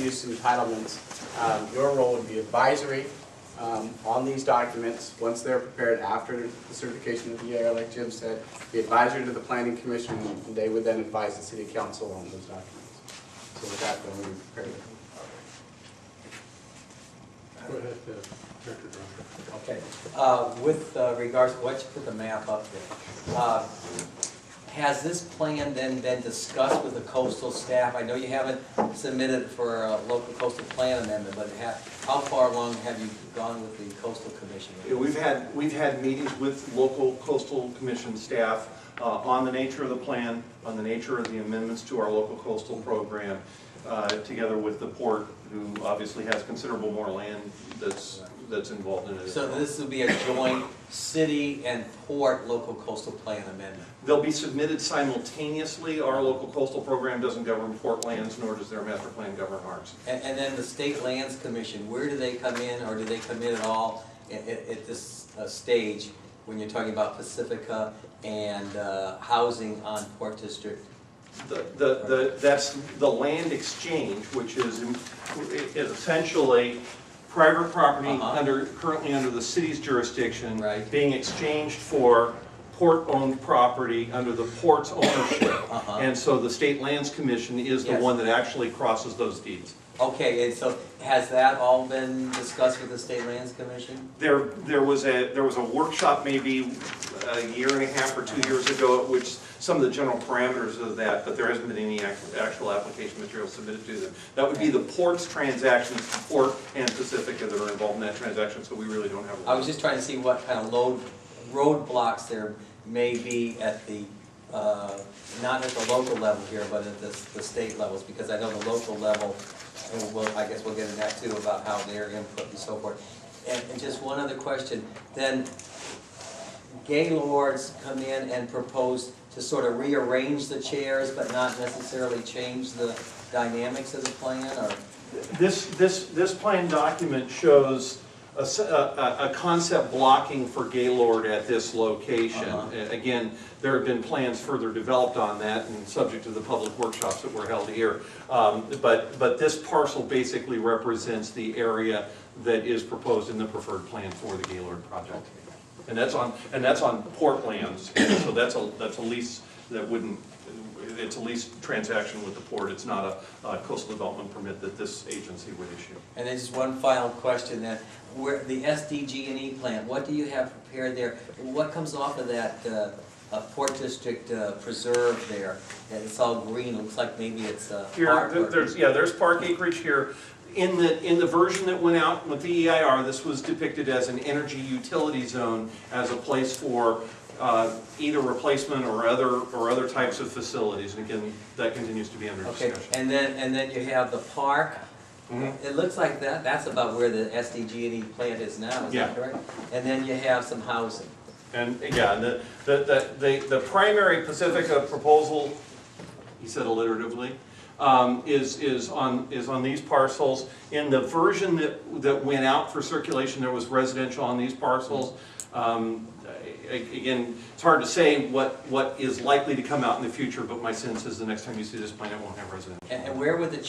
use entitlements, your role would be advisory on these documents. Once they're prepared after the certification of the EIR, like Jim said, be advisory to the Planning Commission, and they would then advise the City Council on those documents. So with that, then we'll be prepared. Go ahead, Director Drummond. Okay. With regards, let's put the map up there. Has this plan then been discussed with the coastal staff? I know you haven't submitted for a local coastal plan amendment, but how far along have you gone with the coastal commission? We've had meetings with local coastal commission staff on the nature of the plan, on the nature of the amendments to our local coastal program, together with the port, who obviously has considerable more land that's involved in it. So this will be a joint city and port local coastal plan amendment? They'll be submitted simultaneously. Our local coastal program doesn't govern port lands, nor does their master plan govern ours. And then the State Lands Commission, where do they come in, or do they come in at all at this stage when you're talking about Pacifica and housing on Port District? That's the land exchange, which is essentially private property currently under the city's jurisdiction, right, being exchanged for port-owned property under the port's ownership. And so the State Lands Commission is the one that actually crosses those deeds. Okay, and so has that all been discussed with the State Lands Commission? There was a workshop maybe a year and a half or 2 years ago at which some of the general parameters of that, but there hasn't been any actual application material submitted to them. That would be the port's transactions, Port and Pacifica, that are involved in that transaction, so we really don't have a... I was just trying to see what kind of roadblocks there may be at the, not at the local level here, but at the state levels, because I know the local level, I guess we'll get into that too, about how their input and so forth. And just one other question, then Gaylords come in and propose to sort of rearrange the chairs, but not necessarily change the dynamics of the plan, or? This plan document shows a concept blocking for Gaylord at this location. Again, there have been plans further developed on that and subject to the public workshops that were held here. But this parcel basically represents the area that is proposed in the preferred plan for the Gaylord project. And that's on port lands. So that's a lease that wouldn't. It's a lease transaction with the port. It's not a coastal development permit that this agency would issue. And then just one final question then. Where the SDG&E plan, what do you have prepared there? What comes off of that Port District preserve there? And it's all green. It looks like maybe it's here. There's park acreage here. In the version that went out with the EIR, this was depicted as an energy utility zone, as a place for either replacement or other types of facilities. And again, that continues to be under discussion. And then you have the park. It looks like that's about where the SDG&E plant is now. Is that correct? And then you have some housing. And yeah, the primary Pacifica proposal, he said alliteratively, is on these parcels. In the version that went out for circulation, there was residential on these parcels. Again, it's hard to say what is likely to come out in the future, but my sense is the next time you see this plan, it won't have residential. And where would the